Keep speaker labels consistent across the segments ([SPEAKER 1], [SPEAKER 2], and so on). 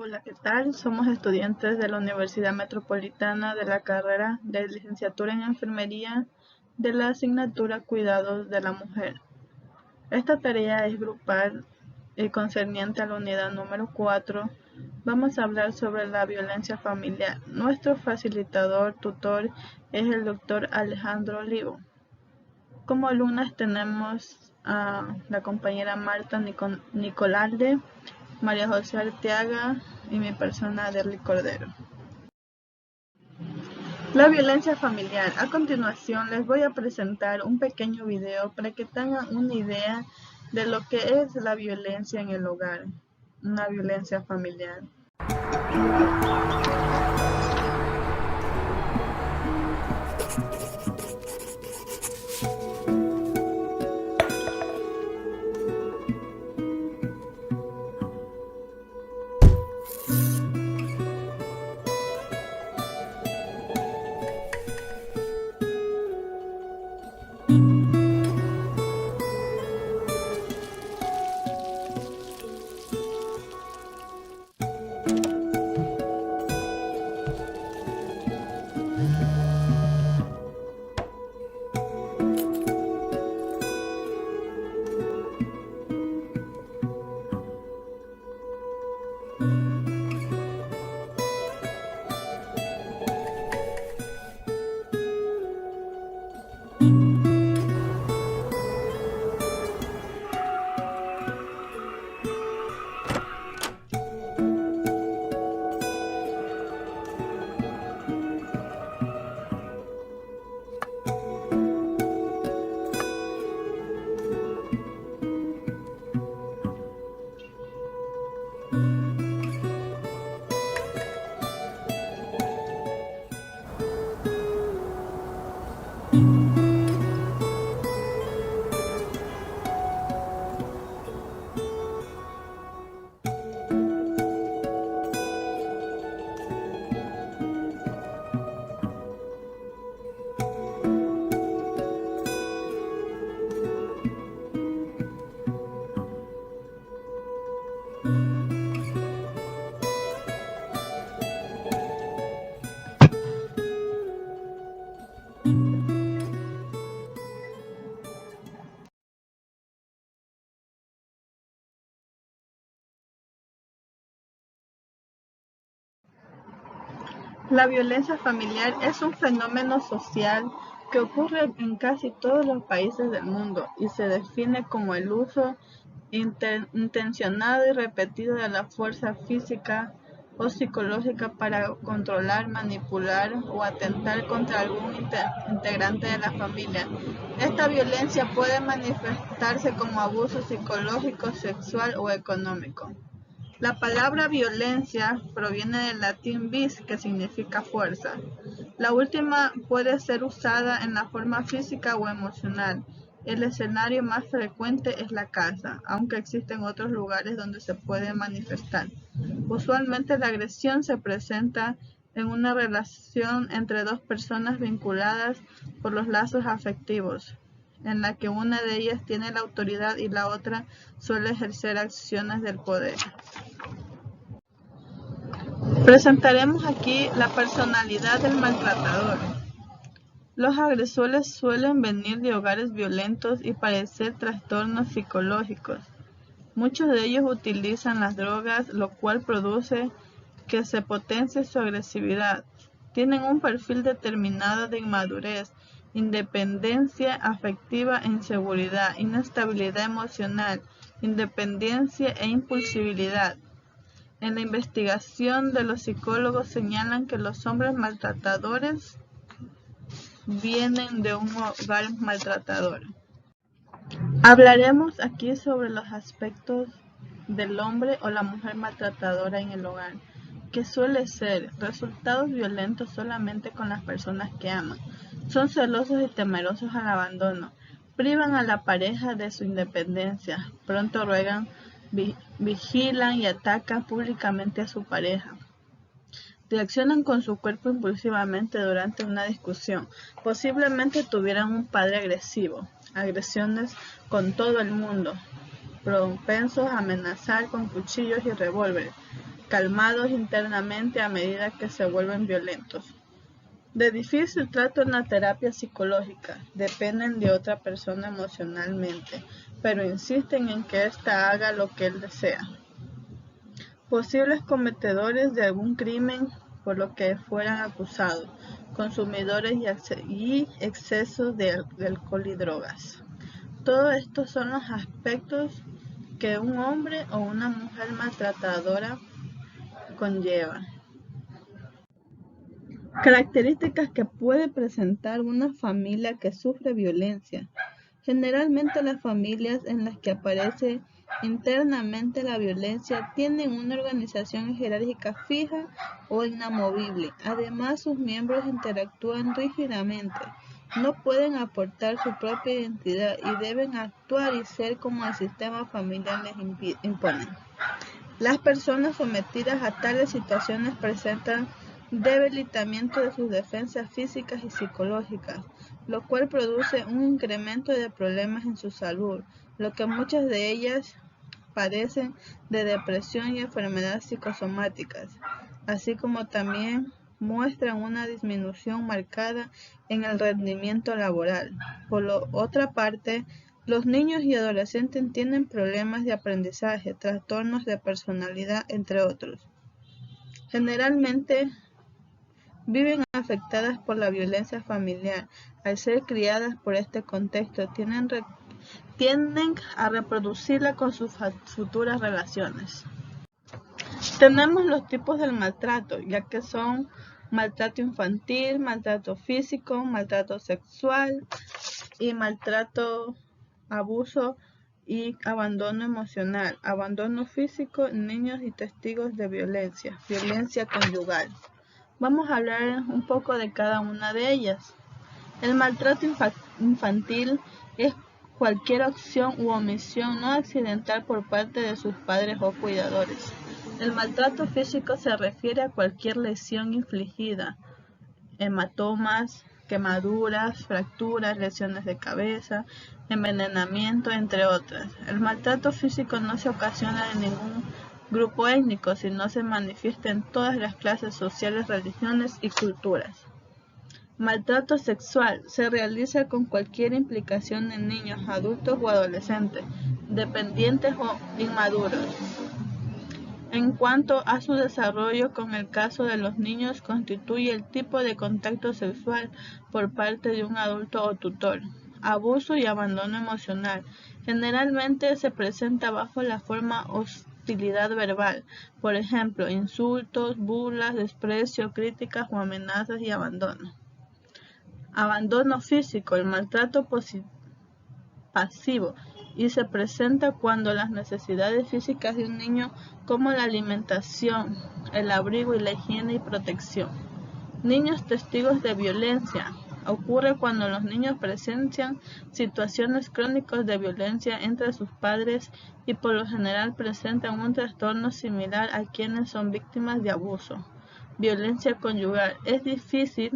[SPEAKER 1] Hola, ¿qué tal? Somos estudiantes de la Universidad Metropolitana de la carrera de Licenciatura en Enfermería de la asignatura Cuidados de la Mujer. Esta tarea es grupal y concerniente a la unidad número 4. Vamos a hablar sobre la violencia familiar. Nuestro facilitador, tutor, es el doctor Alejandro Olivo. Como alumnas tenemos a la compañera Marta Nicolalde, María José Arteaga y mi persona Derly Cordero. La violencia familiar. A continuación les voy a presentar un pequeño video para que tengan una idea de lo que es la violencia en el hogar, una violencia familiar. La violencia familiar es un fenómeno social que ocurre en casi todos los países del mundo y se define como el uso intencionado y repetido de la fuerza física o psicológica para controlar, manipular o atentar contra algún integrante de la familia. Esta violencia puede manifestarse como abuso psicológico, sexual o económico. La palabra violencia proviene del latín vis, que significa fuerza. La última puede ser usada en la forma física o emocional. El escenario más frecuente es la casa, aunque existen otros lugares donde se puede manifestar. Usualmente la agresión se presenta en una relación entre dos personas vinculadas por los lazos afectivos, en la que una de ellas tiene la autoridad y la otra suele ejercer acciones del poder. Presentaremos aquí la personalidad del maltratador. Los agresores suelen venir de hogares violentos y padecer trastornos psicológicos. Muchos de ellos utilizan las drogas, lo cual produce que se potencie su agresividad. Tienen un perfil determinado de inmadurez, independencia afectiva e inseguridad, inestabilidad emocional, independencia e impulsividad. En la investigación de los psicólogos señalan que los hombres maltratadores vienen de un hogar maltratador. Hablaremos aquí sobre los aspectos del hombre o la mujer maltratadora en el hogar, que suele ser resultados violentos solamente con las personas que aman. Son celosos y temerosos al abandono, privan a la pareja de su independencia, pronto ruegan, vigilan y atacan públicamente a su pareja. Reaccionan con su cuerpo impulsivamente durante una discusión. Posiblemente tuvieran un padre agresivo. Agresiones con todo el mundo. Propensos a amenazar con cuchillos y revólveres. calmados internamente a medida que se vuelven violentos. De difícil trato en la terapia psicológica, dependen de otra persona emocionalmente, pero insisten en que ésta haga lo que él desea. Posibles cometedores de algún crimen por lo que fueran acusados, consumidores y excesos de alcohol y drogas. Todos estos son los aspectos que un hombre o una mujer maltratadora conlleva. Características que puede presentar una familia que sufre violencia. Generalmente las familias en las que aparece internamente la violencia tienen una organización jerárquica fija o inamovible. Además, sus miembros interactúan rígidamente, no pueden aportar su propia identidad y deben actuar y ser como el sistema familiar les impone. Las personas sometidas a tales situaciones presentan debilitamiento de sus defensas físicas y psicológicas, lo cual produce un incremento de problemas en su salud, lo que muchas de ellas padecen de depresión y enfermedades psicosomáticas, así como también muestran una disminución marcada en el rendimiento laboral. Por otra parte, los niños y adolescentes tienen problemas de aprendizaje, trastornos de personalidad, entre otros. Generalmente viven afectadas por la violencia familiar. Al ser criadas por este contexto, tienden a reproducirla con sus futuras relaciones. Tenemos los tipos del maltrato, ya que son maltrato infantil, maltrato físico, maltrato sexual y maltrato, abuso y abandono emocional, abandono físico, niños y testigos de violencia, violencia conyugal. Vamos a hablar un poco de cada una de ellas. El maltrato infantil es cualquier acción u omisión no accidental por parte de sus padres o cuidadores. El maltrato físico se refiere a cualquier lesión infligida, hematomas, quemaduras, fracturas, lesiones de cabeza, envenenamiento, entre otras. El maltrato físico no se ocasiona en ningún grupo étnico, sino se manifiesta en todas las clases sociales, religiones y culturas. Maltrato sexual se realiza con cualquier implicación en niños, adultos o adolescentes, dependientes o inmaduros. En cuanto a su desarrollo, con el caso de los niños, constituye el tipo de contacto sexual por parte de un adulto o tutor. Abuso y abandono emocional. Generalmente se presenta bajo la forma hostilidad verbal, por ejemplo, insultos, burlas, desprecio, críticas o amenazas y abandono. Abandono físico. El maltrato pasivo y se presenta cuando las necesidades físicas de un niño, como la alimentación, el abrigo y la higiene y protección. Niños testigos de violencia. Ocurre cuando los niños presencian situaciones crónicas de violencia entre sus padres y por lo general presentan un trastorno similar a quienes son víctimas de abuso. Violencia conyugal. Es difícil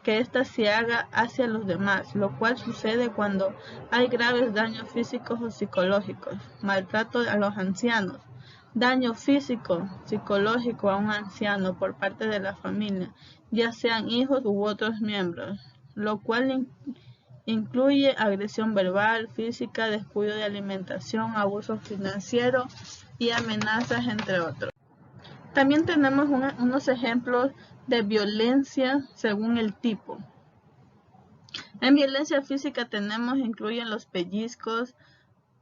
[SPEAKER 1] que ésta se haga hacia los demás, lo cual sucede cuando hay graves daños físicos o psicológicos. Maltrato a los ancianos. Daño físico, psicológico a un anciano por parte de la familia, ya sean hijos u otros miembros, lo cual incluye agresión verbal, física, descuido de alimentación, abuso financiero y amenazas, entre otros. También tenemos unos ejemplos de violencia según el tipo. En violencia física incluyen los pellizcos,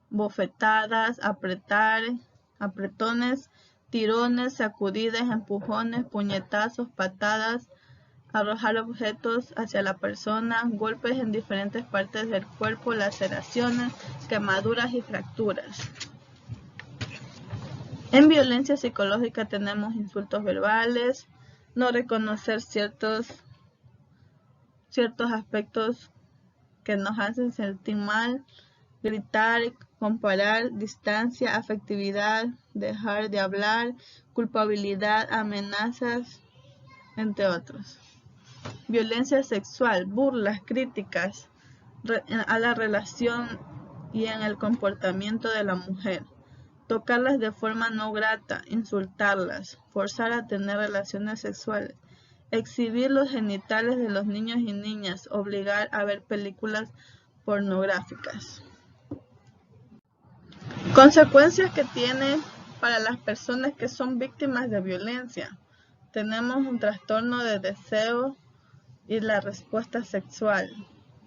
[SPEAKER 1] bofetadas, apretones, tirones, sacudidas, empujones, puñetazos, patadas, arrojar objetos hacia la persona, golpes en diferentes partes del cuerpo, laceraciones, quemaduras y fracturas. En violencia psicológica tenemos insultos verbales, no reconocer ciertos aspectos que nos hacen sentir mal, gritar, comparar, distancia, afectividad, dejar de hablar, culpabilidad, amenazas, entre otros. Violencia sexual, burlas, críticas a la relación y en el comportamiento de la mujer. tocarlas de forma no grata, insultarlas, forzar a tener relaciones sexuales, exhibir los genitales de los niños y niñas, obligar a ver películas pornográficas. Consecuencias que tiene para las personas que son víctimas de violencia. Tenemos un trastorno de deseo y la respuesta sexual,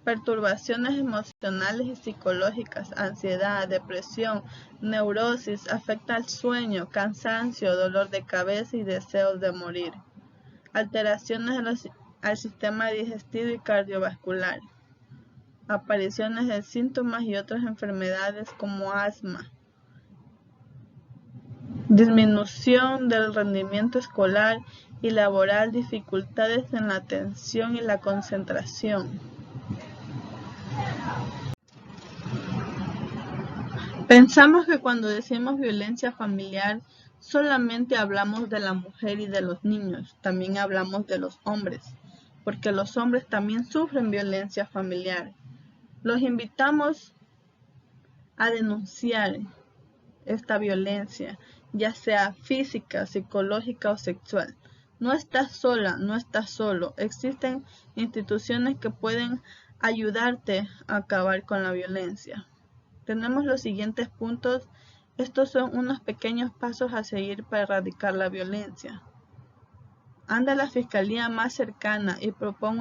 [SPEAKER 1] perturbaciones emocionales y psicológicas, ansiedad, depresión, neurosis, afecta al sueño, cansancio, dolor de cabeza y deseos de morir, alteraciones al sistema digestivo y cardiovascular, apariciones de síntomas y otras enfermedades como asma, disminución del rendimiento escolar y laboral, dificultades en la atención y la concentración. Pensamos que cuando decimos violencia familiar solamente hablamos de la mujer y de los niños, también hablamos de los hombres, porque los hombres también sufren violencia familiar. Los invitamos a denunciar esta violencia, ya sea física, psicológica o sexual. No estás sola, no estás solo. Existen instituciones que pueden ayudarte a acabar con la violencia. Tenemos los siguientes puntos. Estos son unos pequeños pasos a seguir para erradicar la violencia. Anda a la fiscalía más cercana y pon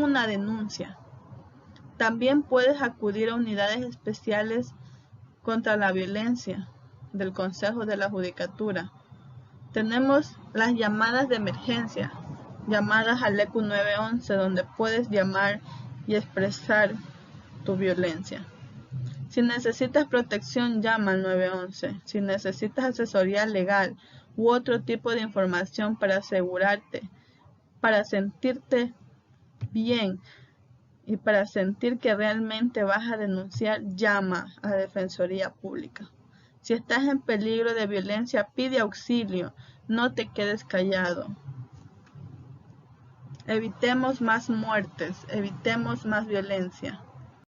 [SPEAKER 1] una denuncia. También puedes acudir a unidades especiales contra la violencia del Consejo de la Judicatura. Tenemos las llamadas de emergencia, llamadas al ECU 911, donde puedes llamar y expresar tu violencia. Si necesitas protección, llama al 911. Si necesitas asesoría legal u otro tipo de información para asegurarte, para sentirte bien y para sentir que realmente vas a denunciar, llama a Defensoría Pública. Si estás en peligro de violencia, pide auxilio, no te quedes callado. Evitemos más muertes, evitemos más violencia.